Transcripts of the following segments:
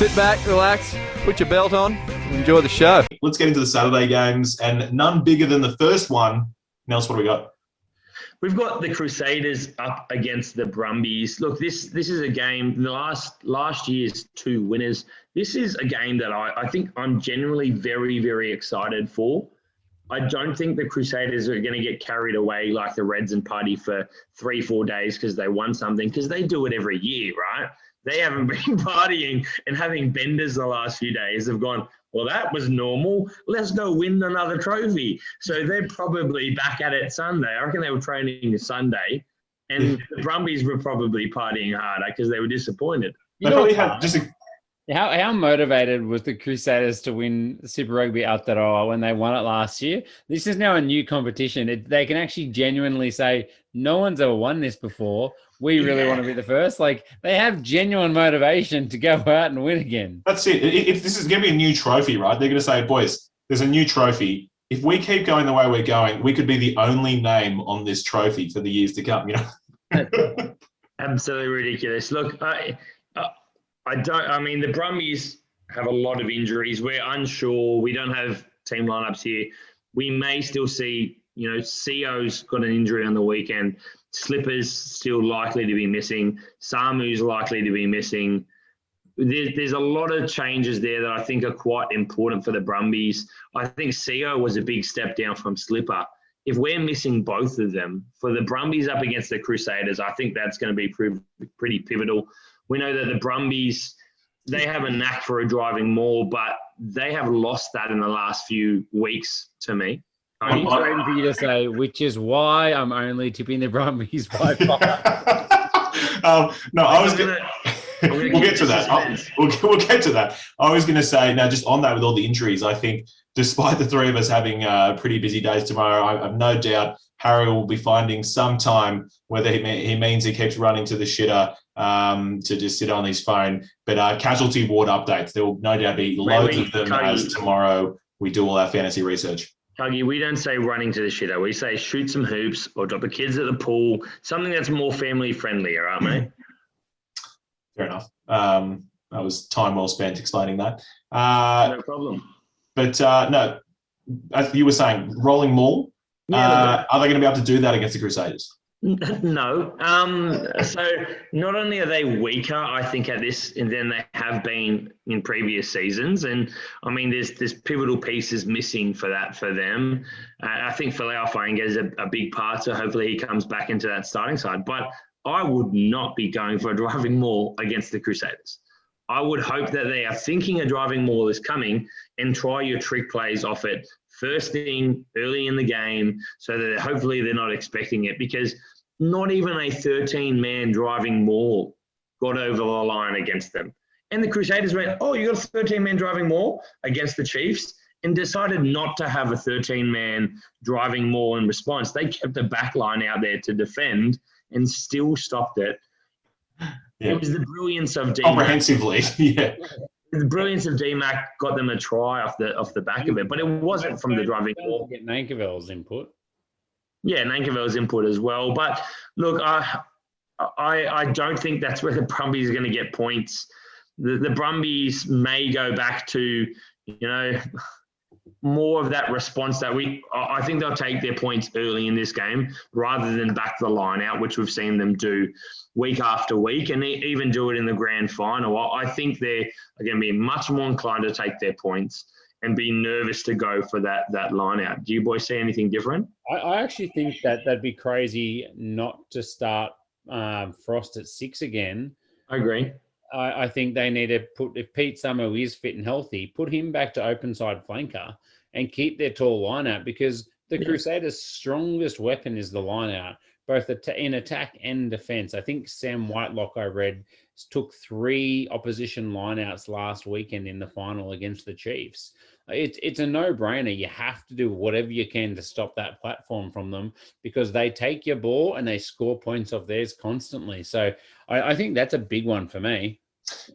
Sit back, relax, put your belt on, and enjoy the show. Let's get into the Saturday games, and none bigger than the first one. Nels, what do we got? We've got the Crusaders up against the Brumbies. Look, this is a game, the last year's two winners. This is a game that I think I'm generally very, very excited for. I don't think the Crusaders are going to get carried away like the Reds and party for 3-4 days because they won something, because they do it every year, right? They haven't been partying and having benders the last few days. They've gone, well, that was normal. Let's go win another trophy. So they're probably back at it Sunday. I reckon they were training Sunday, and the Brumbies were probably partying harder because they were disappointed. How motivated was the Crusaders to win Super Rugby Aotearoa when they won it last year? This is now a new competition. They can actually genuinely say, no one's ever won this before. We really want to be the first. Like, they have genuine motivation to go out and win again. That's it. This is going to be a new trophy, right? They're going to say, boys, there's a new trophy. If we keep going the way we're going, we could be the only name on this trophy for the years to come, you know? Absolutely ridiculous. Look, the Brumbies have a lot of injuries. We're unsure. We don't have team lineups here. We may still see, CO's got an injury on the weekend. Slipper's still likely to be missing. Samu's likely to be missing. There's a lot of changes there that I think are quite important for the Brumbies. I think CO was a big step down from Slipper. If we're missing both of them, for the Brumbies up against the Crusaders, I think that's going to be pretty pivotal. We know that the Brumbies, they have a knack for driving more, but they have lost that in the last few weeks to me. I'm waiting for you to say, which is why I'm only tipping the Brumbies by 5. We'll get to that. We'll get to that. I was going to say, now just on that with all the injuries, I think despite the three of us having pretty busy days tomorrow, I have no doubt Harry will be finding some time, whether he means he keeps running to the shitter to just sit on his phone. But casualty ward updates, there will no doubt be loads of them as tomorrow we do all our fantasy research. Cargie, we don't say running to the shitter. We say shoot some hoops or drop the kids at the pool, something that's more family friendly, all right, mate? Fair enough. That was time well spent explaining that. No problem. But no, as you were saying, rolling maul. Are they going to be able to do that against the Crusaders? No. So not only are they weaker, I think, at this than they have been in previous seasons, and I mean, there's pivotal pieces missing for them. I think Folau Fainga is a big part, so hopefully he comes back into that starting side. But I would not be going for a driving maul against the Crusaders. I would hope that they are thinking a driving maul is coming and try your trick plays off it first thing early in the game, so that hopefully they're not expecting it, because not even a 13-man driving maul got over the line against them. And the Crusaders went, oh, you got a 13-man driving maul against the Chiefs, and decided not to have a 13-man driving maul in response. They kept the back line out there to defend and still stopped it. Yeah. It was the brilliance of D-Mac. Comprehensively, yeah. The brilliance of D-Mac got them a try off the back of it, but it wasn't from the driving maul. Get Nankerville's input. Yeah, Nankerville's input as well. But look, I don't think that's where the Brumbies are going to get points. The Brumbies may go back to, more of that response that I think they'll take their points early in this game rather than back the line out, which we've seen them do week after week, and even do it in the grand final. I think they're going to be much more inclined to take their points and be nervous to go for that line out. Do you boys see anything different? I actually think that'd be crazy not to start Frost at 6 again. I agree. I think they need to if Pete Samu is fit and healthy, put him back to open side flanker and keep their tall line out, because the Crusaders' strongest weapon is the line out, both in attack and defence. I think Sam Whitelock, I read, took 3 opposition lineouts last weekend in the final against the Chiefs. It's a no-brainer. You have to do whatever you can to stop that platform from them, because they take your ball and they score points off theirs constantly. So I think that's a big one for me.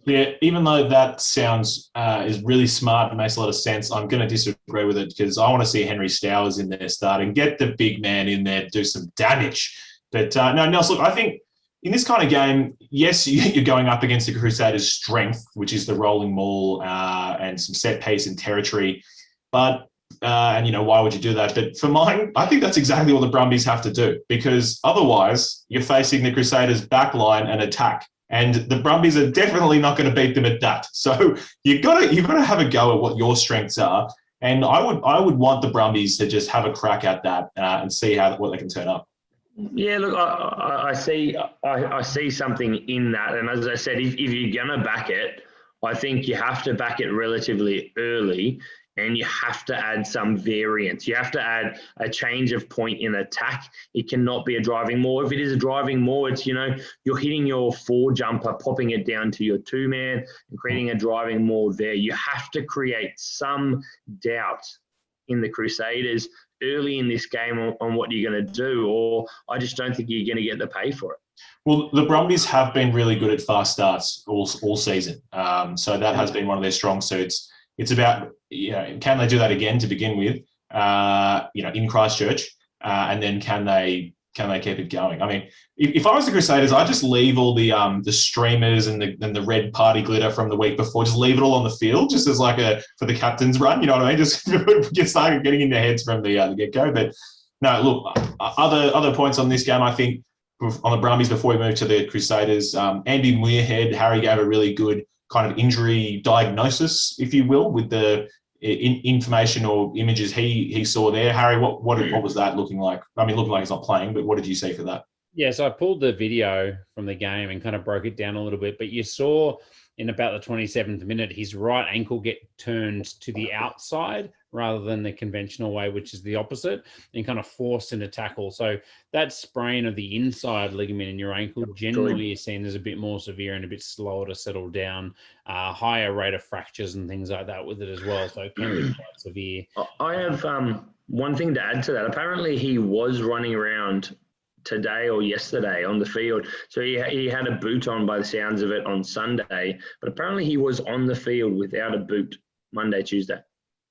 Yeah, even though that sounds is really smart and makes a lot of sense, I'm going to disagree with it, because I want to see Henry Stowers in there starting. Get the big man in there, do some damage. But no, Nels, look, I think in this kind of game, yes, you're going up against the Crusaders' strength, which is the rolling maul and some set piece and territory. But, why would you do that? But for mine, I think that's exactly what the Brumbies have to do, because otherwise you're facing the Crusaders' backline and attack. And the Brumbies are definitely not going to beat them at that. So you've got to have a go at what your strengths are. And I would want the Brumbies to just have a crack at that and see what they can turn up. Yeah, look, I see something in that, and as I said, if you're gonna back it, I think you have to back it relatively early, and you have to add some variance. You have to add a change of point in attack. It cannot be a driving maul. If it is a driving maul, it's you're hitting your 4 jumper, popping it down to your 2-man, and creating a driving maul there. You have to create some doubt in the Crusaders early in this game on what you're going to do, or I just don't think you're going to get the pay for it. Well, the Brumbies have been really good at fast starts all season. So that has been one of their strong suits. It's about, can they do that again to begin with, in Christchurch, and then can they keep it going? I mean, if I was the Crusaders, I'd just leave all the streamers and the red party glitter from the week before, just leave it all on the field, just as for the captain's run, you know what I mean? Just get started getting in their heads from the get-go. But no, look, other points on this game, I think, on the Brumbies before we move to the Crusaders, Andy Muirhead, Harry gave a really good kind of injury diagnosis, if you will, with the information or images he saw there. Harry, what was that looking like? I mean, looking like he's not playing, but what did you see for that? Yeah, so I pulled the video from the game and kind of broke it down a little bit, but you saw in about the 27th minute, his right ankle get turned to the outside rather than the conventional way, which is the opposite, and kind of forced into tackle. So that sprain of the inside ligament in your ankle generally is seen as a bit more severe and a bit slower to settle down, higher rate of fractures and things like that with it as well. So it can be quite severe. I have one thing to add to that. Apparently he was running around today or yesterday on the field. So he had a boot on by the sounds of it on Sunday, but apparently he was on the field without a boot Monday, Tuesday.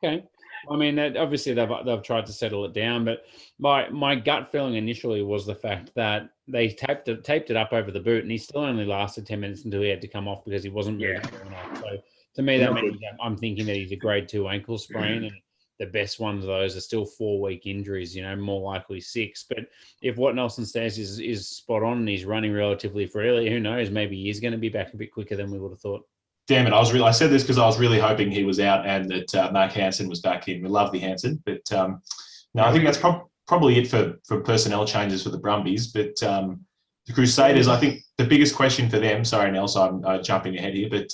Okay. I mean, obviously they've tried to settle it down, but my gut feeling initially was the fact that they taped it up over the boot, and he still only lasted 10 minutes until he had to come off because he wasn't moving on. So to me, that means that I'm thinking that he's a grade 2 ankle sprain, and the best ones of those are still 4-week injuries, more likely 6. But if what Nelson says is spot on and he's running relatively freely, who knows? Maybe he is going to be back a bit quicker than we would have thought. Damn it! I said this because I was really hoping he was out and that Mark Hansen was back in. We love the Hansen, but no, I think that's probably it for personnel changes for the Brumbies. But the Crusaders, I think the biggest question for them. Sorry, Nelson, I'm jumping ahead here, but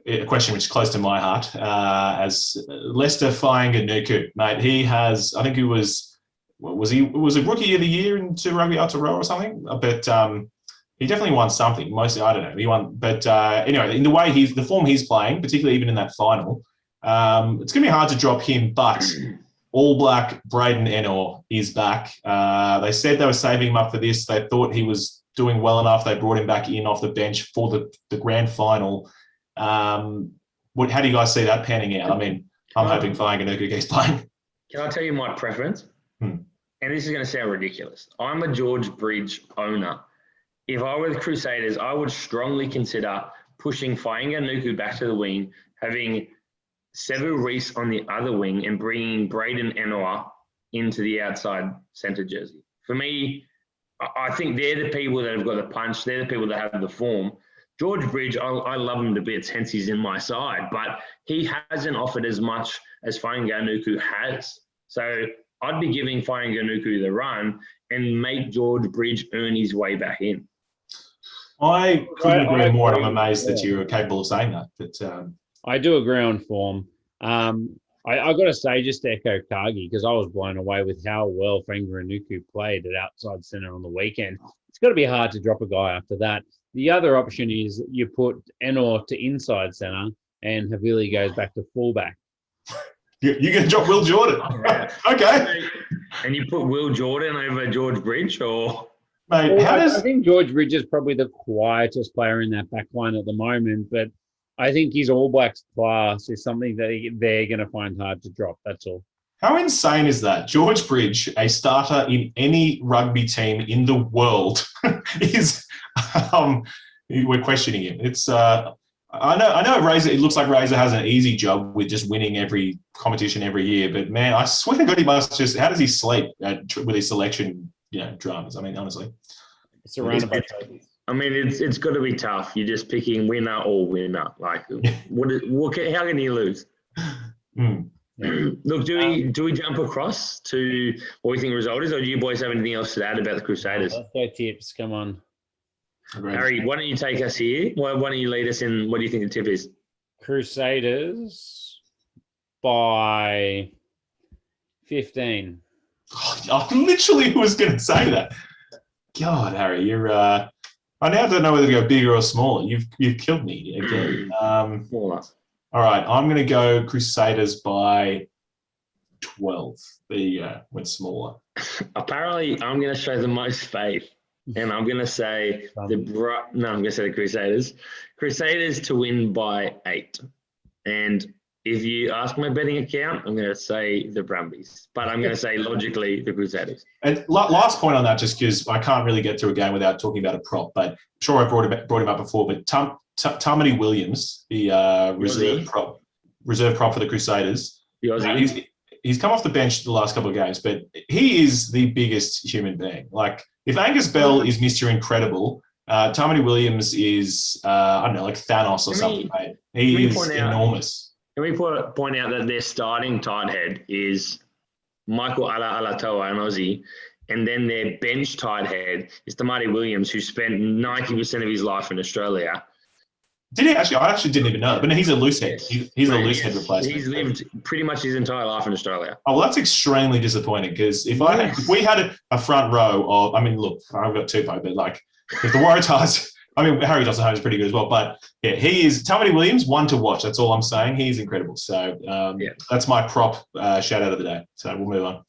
a question which is close to my heart, as Lester Fainganuku, mate. He has, I think he was a rookie of the year into Rugby Aotearoa or something, but he definitely won something. Mostly, I don't know. He won, but anyway, in the way the form he's playing, particularly even in that final, it's going to be hard to drop him. But All Black Braden Ennor is back. They said they were saving him up for this. They thought he was doing well enough. They brought him back in off the bench for the grand final. How do you guys see that panning out? I mean, I'm hoping Fainganuku keeps playing. Can I tell you my preference? And this is going to sound ridiculous. I'm a George Bridge owner. If I were the Crusaders, I would strongly consider pushing Fainganuku back to the wing, having Sevu Reece on the other wing, and bringing Braden Ennor into the outside centre jersey. For me, I think they're the people that have got the punch. They're the people that have the form. George Bridge, I love him to bits, hence he's in my side, but he hasn't offered as much as Fainganuku has. So I'd be giving Fainganuku the run and make George Bridge earn his way back in. I couldn't agree more, and I'm amazed that you're capable of saying that. But I do agree on form. I got to say, just to echo Cargie, because I was blown away with how well Fainganuku played at outside centre on the weekend. It's got to be hard to drop a guy after that. The other option is you put Ennor to inside centre and Havili goes back to fullback. You're going to drop Will Jordan? Right. Okay. And you put Will Jordan over George Bridge, or? Mate, I think George Bridge is probably the quietest player in that back line at the moment, but I think his All Blacks class is something that they're going to find hard to drop. That's all. How insane is that? George Bridge, a starter in any rugby team in the world, is we're questioning him. It's I know Razor. It looks like Razor has an easy job with just winning every competition every year, but man, I swear to God, he must just. How does he sleep with his selection? Dramas. I mean, honestly, It's surrounded by trophies. I mean, it's got to be tough. You're just picking winner or winner. Like, how can you lose? Look, do we jump across to what we think the result is, or do you boys have anything else to add about the Crusaders? Let's go tips. Come on. Harry, why don't you take us here? Why don't you lead us in? What do you think the tip is? Crusaders by 15. I literally was going to say that. God, Harry, you're. I now don't know whether to go bigger or smaller. You've killed me again. Smaller. All right, I'm going to go Crusaders by 12. There you go. Went smaller. Apparently, I'm going to show the most faith, and I'm going to say I'm going to say the Crusaders. Crusaders to win by 8. And if you ask my betting account, I'm going to say the Brumbies. But I'm going to say logically the Crusaders. And last point on that, just because I can't really get through a game without talking about a prop, but I'm sure I brought him up before, but Tamati Williams, the reserve prop for the Crusaders. The Aussie. He's come off the bench the last couple of games, but he is the biggest human being. Like, if Angus Bell is Mr. Incredible, Tamati Williams is, I don't know, like Thanos or something, mate. He is enormous. Can we point out that their starting tight head is Michael Alatoa, an Aussie, and then their bench tight head is Tamati Williams, who spent 90% of his life in Australia. Did he actually? I actually didn't even know. But he's a loose head. He's a loose head replacement. He's lived pretty much his entire life in Australia. Oh, well, that's extremely disappointing because if we had a front row of, I mean, look, I've got Tupou, but like if the Waratahs, I mean, Harry Johnson is pretty good as well. But yeah, he is Tamati Williams, one to watch. That's all I'm saying. He's incredible. So that's my prop shout out of the day. So we'll move on.